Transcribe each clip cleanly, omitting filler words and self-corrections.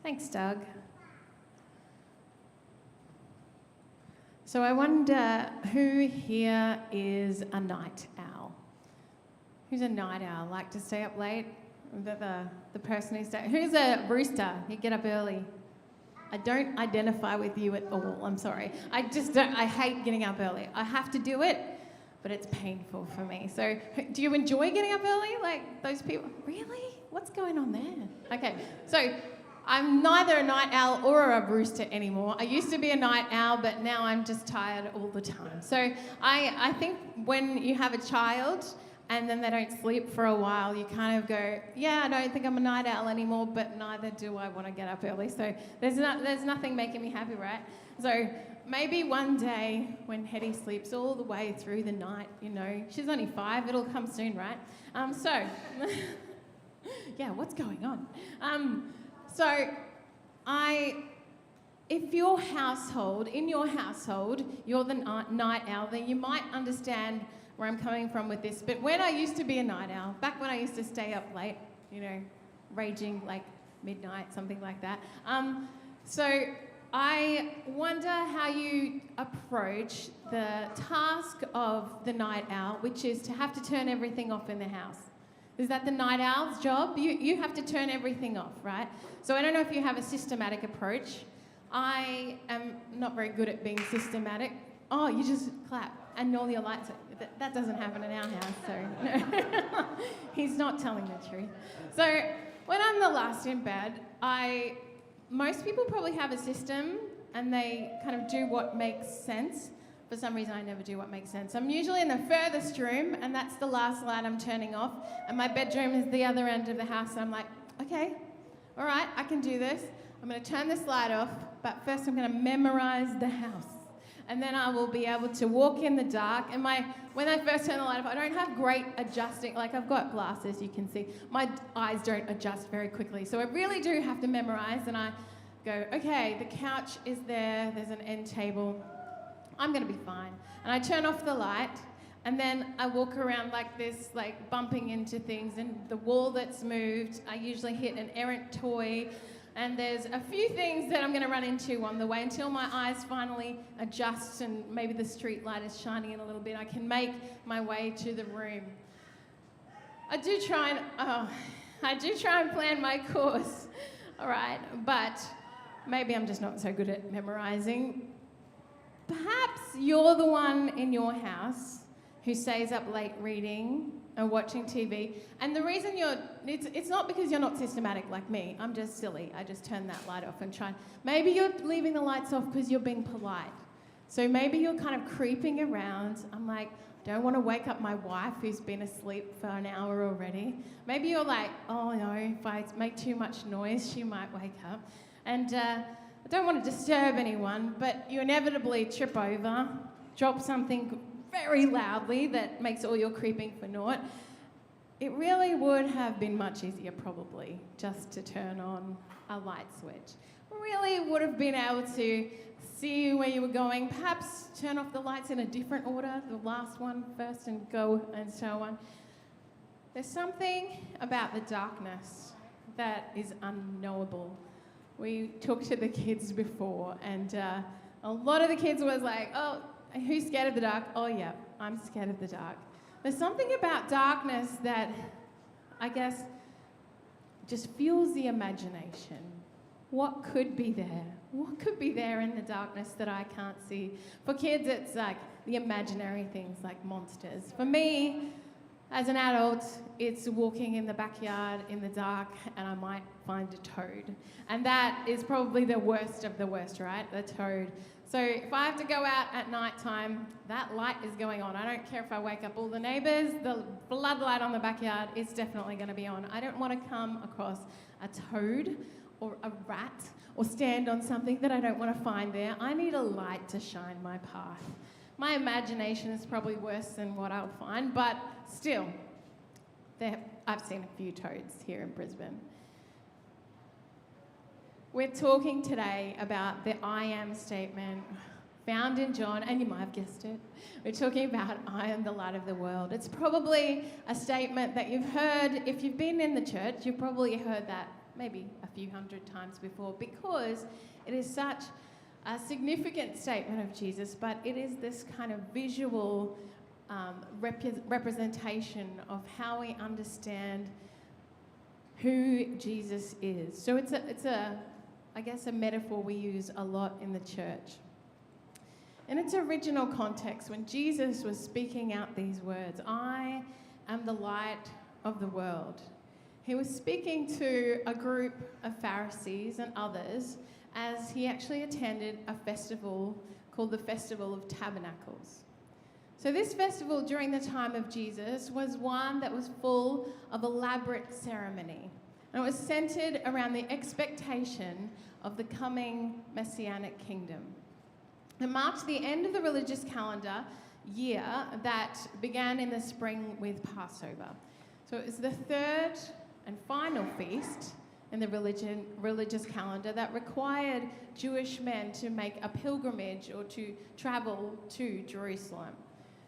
Thanks, Doug. So I wonder who here is a night owl? Who's a night owl? Like to stay up late? The person who's a rooster? You get up early. I don't identify with you at all. I'm sorry. I hate getting up early. I have to do it, but it's painful for me. So do you enjoy getting up early? Like those people? Really? What's going on there? Okay, so I'm neither a night owl or a rooster anymore. I used to be a night owl, but now I'm just tired all the time. So I think when you have a child and then they don't sleep for a while, you kind of go, yeah, I don't think I'm a night owl anymore, but neither do I want to get up early. So there's nothing making me happy, right? So maybe one day when Hetty sleeps all the way through the night, she's only 5, it'll come soon, right? Yeah, what's going on? If in your household, you're the night owl, then you might understand where I'm coming from with this. But when I used to be a night owl, back when I used to stay up late, raging like midnight, something like that. So I wonder how you approach the task of the night owl, which is to have to turn everything off in the house. Is that the night owl's job? You have to turn everything off, right? So I don't know if you have a systematic approach. I am not very good at being systematic. Oh, you just clap and all your lights. That doesn't happen in our house, so no. He's not telling the truth. So when I'm the last in bed, most people probably have a system and they kind of do what makes sense. For some reason, I never do what makes sense. I'm usually in the furthest room, and that's the last light I'm turning off, and my bedroom is the other end of the house, and I'm like, okay, all right, I can do this. I'm going to turn this light off, but first I'm going to memorize the house. And then I will be able to walk in the dark, and when I first turn the light off, I don't have great adjusting, like I've got glasses, you can see. My eyes don't adjust very quickly, so I really do have to memorize, and I go, okay, the couch is there's an end table. I'm going to be fine. And I turn off the light, and then I walk around like this, like bumping into things, and the wall that's moved, I usually hit an errant toy, and there's a few things that I'm going to run into on the way until my eyes finally adjust and maybe the street light is shining in a little bit. I can make my way to the room. I do try and plan my course, all right, but maybe I'm just not so good at memorizing. Perhaps you're the one in your house who stays up late reading or watching TV, and the reason it's not because you're not systematic like me. I'm just silly. I just turn that light off and try. Maybe you're leaving the lights off because you're being polite. So maybe you're kind of creeping around. I'm like, I don't want to wake up my wife who's been asleep for an hour already. Maybe you're like, oh no, if I make too much noise, she might wake up. And I don't want to disturb anyone, but you inevitably trip over, drop something very loudly that makes all your creeping for naught. It really would have been much easier probably just to turn on a light switch. Really would have been able to see where you were going, perhaps turn off the lights in a different order, the last one first and go and so on. There's something about the darkness that is unknowable. We talked to the kids before, and a lot of the kids was like, oh, who's scared of the dark? Oh, yeah, I'm scared of the dark. There's something about darkness that, I guess, just fuels the imagination. What could be there? What could be there in the darkness that I can't see? For kids, it's like the imaginary things like monsters. For me, as an adult, it's walking in the backyard in the dark and I might find a toad. And that is probably the worst of the worst, right? The toad. So if I have to go out at night time, that light is going on. I don't care if I wake up all the neighbours, the floodlight on the backyard is definitely going to be on. I don't want to come across a toad or a rat or stand on something that I don't want to find there. I need a light to shine my path. My imagination is probably worse than what I'll find, but still, I've seen a few toads here in Brisbane. We're talking today about the I am statement found in John, and you might have guessed it. We're talking about I am the light of the world. It's probably a statement that you've heard, if you've been in the church, you've probably heard that maybe a few hundred times before, because it is such a significant statement of Jesus, but it is this kind of visual representation of how we understand who Jesus is. So it's I guess a metaphor we use a lot in the church. In its original context, when Jesus was speaking out these words, "I am the light of the world," he was speaking to a group of Pharisees and others as he actually attended a festival called the Festival of Tabernacles. So this festival during the time of Jesus was one that was full of elaborate ceremony. And it was centered around the expectation of the coming messianic kingdom. It marked the end of the religious calendar year that began in the spring with Passover. So it was the third and final feast in the religious calendar that required Jewish men to make a pilgrimage or to travel to Jerusalem.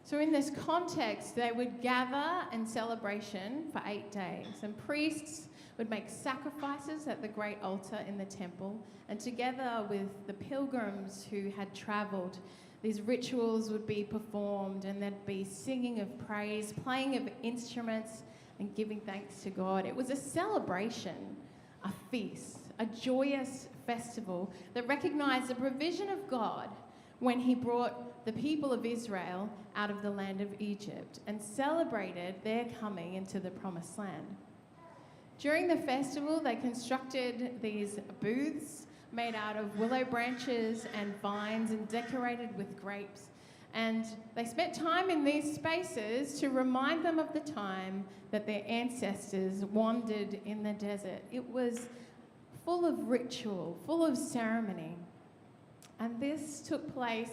So in this context, they would gather in celebration for 8 days, and priests would make sacrifices at the great altar in the temple, and together with the pilgrims who had travelled, these rituals would be performed, and there'd be singing of praise, playing of instruments, and giving thanks to God. It was a celebration, a feast, a joyous festival that recognised the provision of God when he brought the people of Israel out of the land of Egypt and celebrated their coming into the promised land. During the festival, they constructed these booths made out of willow branches and vines and decorated with grapes. And they spent time in these spaces to remind them of the time that their ancestors wandered in the desert. It was full of ritual, full of ceremony. And this took place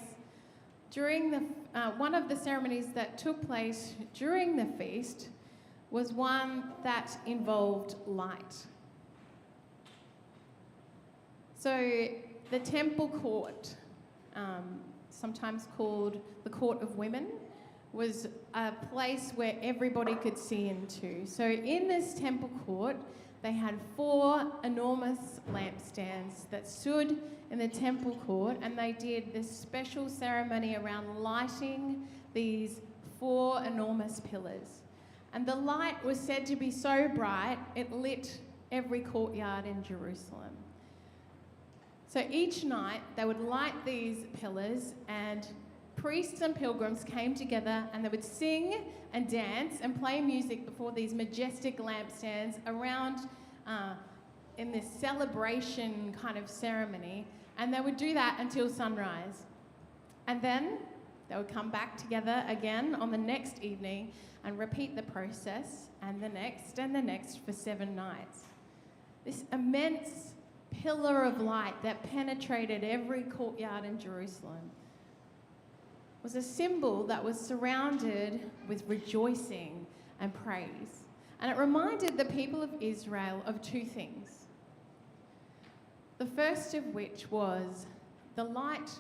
during one of the ceremonies that took place during the feast was one that involved light. So the temple court, sometimes called the Court of Women, was a place where everybody could see into. So in this temple court, they had 4 enormous lampstands that stood in the temple court, and they did this special ceremony around lighting these 4 enormous pillars. And the light was said to be so bright, it lit every courtyard in Jerusalem. So each night, they would light these pillars, and priests and pilgrims came together, and they would sing and dance and play music before these majestic lampstands around in this celebration kind of ceremony. And they would do that until sunrise. And then they would come back together again on the next evening and repeat the process, and the next for 7 nights. This immense pillar of light that penetrated every courtyard in Jerusalem was a symbol that was surrounded with rejoicing and praise. And it reminded the people of Israel of 2 things. The first of which was the light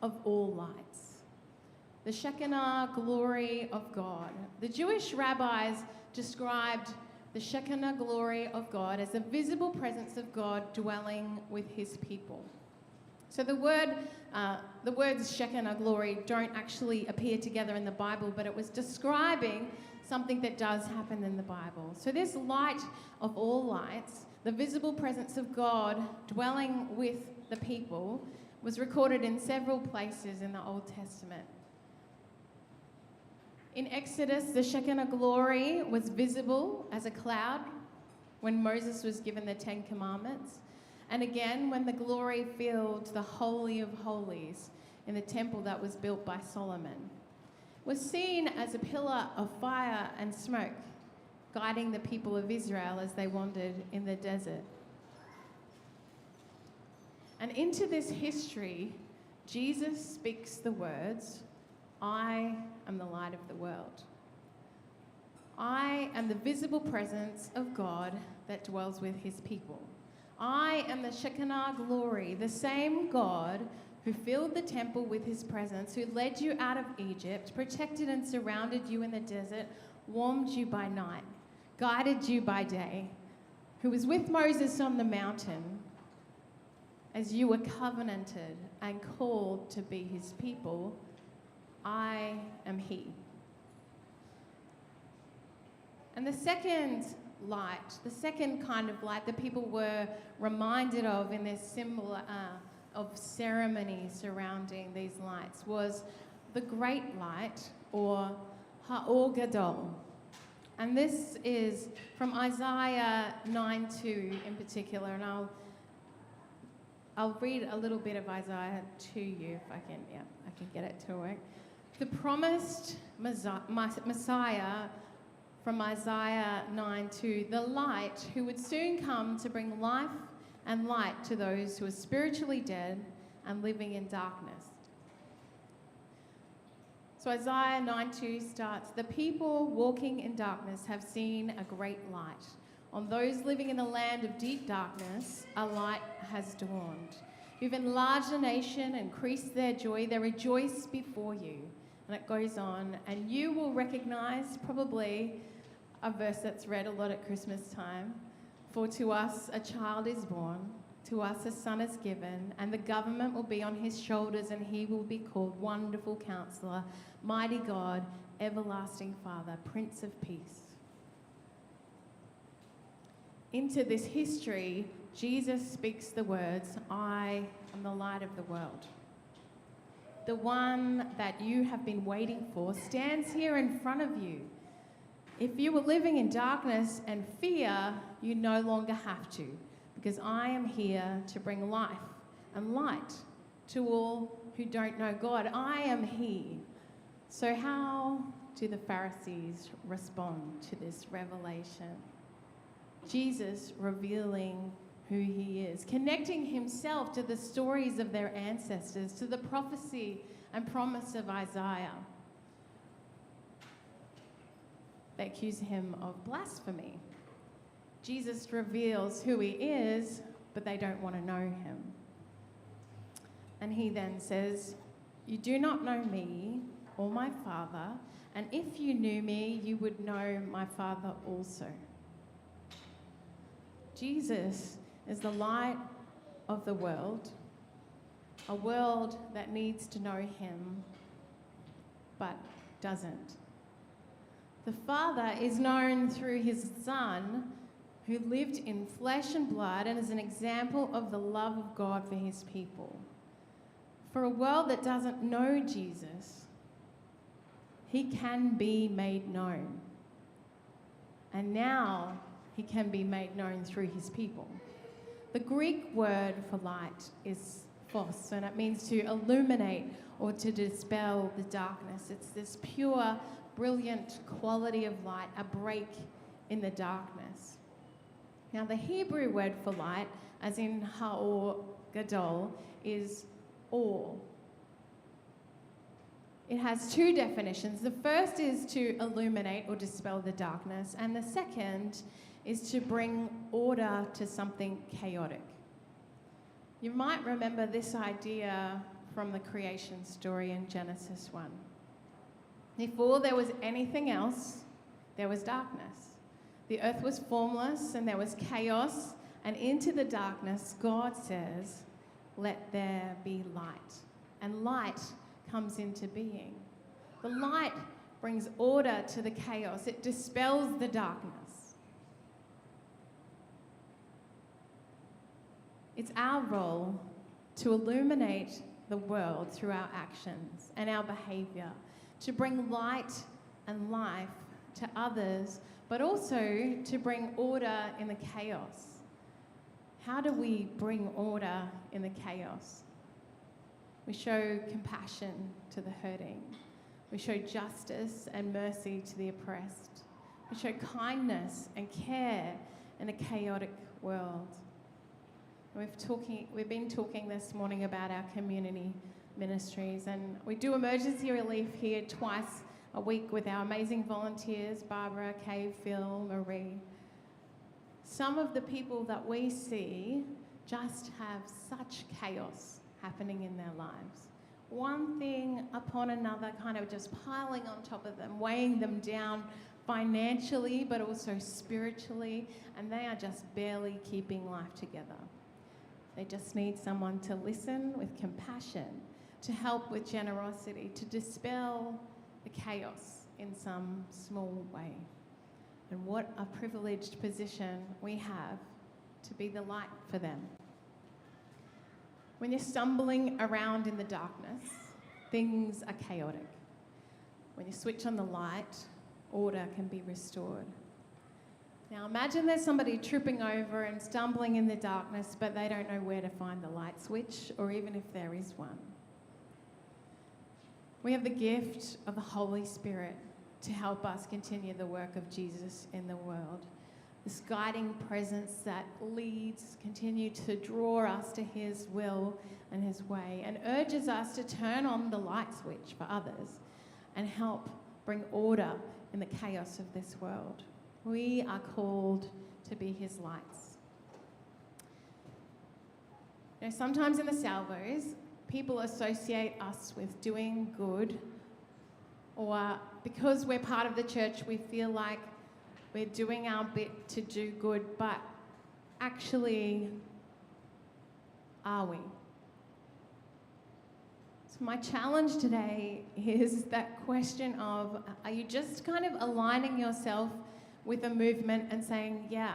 of all lights, the Shekinah glory of God. The Jewish rabbis described the Shekinah glory of God as the visible presence of God dwelling with his people. So the words Shekinah glory don't actually appear together in the Bible, but it was describing something that does happen in the Bible. So this light of all lights, the visible presence of God dwelling with the people, was recorded in several places in the Old Testament. In Exodus, the Shekinah glory was visible as a cloud when Moses was given the 10 Commandments. And again, when the glory filled the Holy of Holies in the temple that was built by Solomon, was seen as a pillar of fire and smoke, guiding the people of Israel as they wandered in the desert. And into this history, Jesus speaks the words, "I am the light of the world. I am the visible presence of God that dwells with his people. I am the Shekinah glory, the same God who filled the temple with his presence, who led you out of Egypt, protected and surrounded you in the desert, warmed you by night, guided you by day, who was with Moses on the mountain, as you were covenanted and called to be his people, I am he. And the second light, the second kind of light that people were reminded of in this symbol of ceremony surrounding these lights was the great light, or Ha'or Gadol. And this is from Isaiah 9:2 in particular, and I'll read a little bit of Isaiah to you if I can get it to work. The promised Messiah from Isaiah 9:2, the light who would soon come to bring life and light to those who are spiritually dead and living in darkness. So Isaiah 9:2 starts, the people walking in darkness have seen a great light. On those living in the land of deep darkness, a light has dawned. You've enlarged the nation, increased their joy, they rejoice before you. And it goes on, and you will recognize probably a verse that's read a lot at Christmas time. For to us a child is born, to us a son is given, and the government will be on his shoulders, and he will be called Wonderful Counselor, Mighty God, Everlasting Father, Prince of Peace. Into this history, Jesus speaks the words, I am the light of the world. The one that you have been waiting for stands here in front of you. If you were living in darkness and fear, you no longer have to, because I am here to bring life and light to all who don't know God. I am he. So how do the Pharisees respond to this revelation? Jesus revealing who he is, connecting himself to the stories of their ancestors, to the prophecy and promise of Isaiah. They accuse him of blasphemy. Jesus reveals who he is, but they don't want to know him. And he then says, you do not know me or my Father, and if you knew me, you would know my Father also. Jesus is the light of the world, a world that needs to know him, but doesn't. The Father is known through his Son, who lived in flesh and blood and is an example of the love of God for his people. For a world that doesn't know Jesus, he can be made known. And now he can be made known through his people. The Greek word for light is phos, and it means to illuminate or to dispel the darkness. It's this pure, brilliant quality of light, a break in the darkness. Now, the Hebrew word for light, as in Ha'or Gadol, is or. It has two definitions. The first is to illuminate or dispel the darkness, and the second is to bring order to something chaotic. You might remember this idea from the creation story in Genesis 1. Before there was anything else, there was darkness. The earth was formless and there was chaos, and into the darkness, God says, let there be light. And light comes into being. The light brings order to the chaos. It dispels the darkness. It's our role to illuminate the world through our actions and our behaviour, to bring light and life to others, but also to bring order in the chaos. How do we bring order in the chaos? We show compassion to the hurting. We show justice and mercy to the oppressed. We show kindness and care in a chaotic world. We've been talking this morning about our community ministries, and we do emergency relief here twice a week with our amazing volunteers, Barbara, Kay, Phil, Marie. Some of the people that we see just have such chaos happening in their lives. One thing upon another kind of just piling on top of them, weighing them down, financially, but also spiritually, and they are just barely keeping life together. They just need someone to listen with compassion, to help with generosity, to dispel the chaos in some small way. And what a privileged position we have to be the light for them. When you're stumbling around in the darkness, things are chaotic. When you switch on the light, order can be restored. Now imagine there's somebody tripping over and stumbling in the darkness, but they don't know where to find the light switch, or even if there is one. We have the gift of the Holy Spirit to help us continue the work of Jesus in the world. This guiding presence that leads, continue to draw us to his will and his way, and urges us to turn on the light switch for others and help bring order in the chaos of this world. We are called to be his lights. You know, sometimes in the Salvos, people associate us with doing good, or because we're part of the church, we feel like we're doing our bit to do good, but actually, are we? So my challenge today is that question of, are you just kind of aligning yourself with a movement and saying, yeah,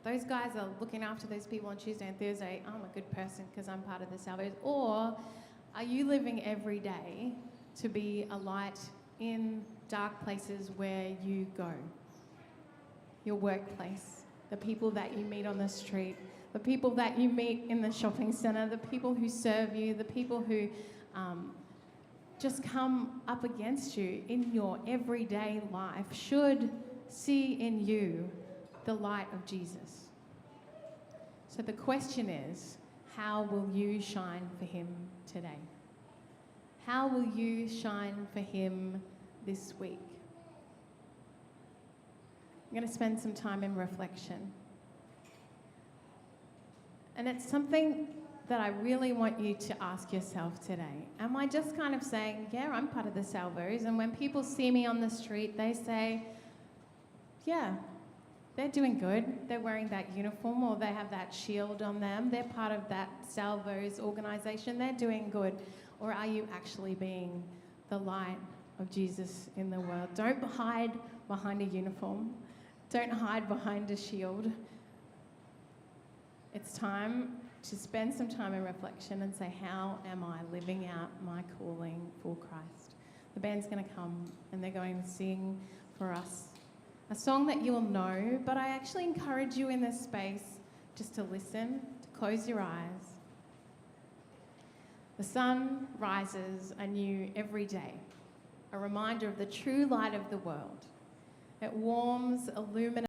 those guys are looking after those people on Tuesday and Thursday, I'm a good person because I'm part of the Salvos? Or are you living every day to be a light in dark places where you go? Your workplace, the people that you meet on the street, the people that you meet in the shopping centre, the people who serve you, the people who just come up against you in your everyday life should see in you the light of Jesus. So the question is, how will you shine for him today? How will you shine for him this week? I'm going to spend some time in reflection. And it's something that I really want you to ask yourself today. Am I just kind of saying, yeah, I'm part of the Salvos, and when people see me on the street, they say, yeah, they're doing good. They're wearing that uniform, or they have that shield on them. They're part of that Salvos organisation. They're doing good. Or are you actually being the light of Jesus in the world? Don't hide behind a uniform. Don't hide behind a shield. It's time to spend some time in reflection and say, how am I living out my calling for Christ? The band's going to come and they're going to sing for us a song that you will know, but I actually encourage you in this space just to listen, to close your eyes. The sun rises anew every day, a reminder of the true light of the world. It warms, illuminates,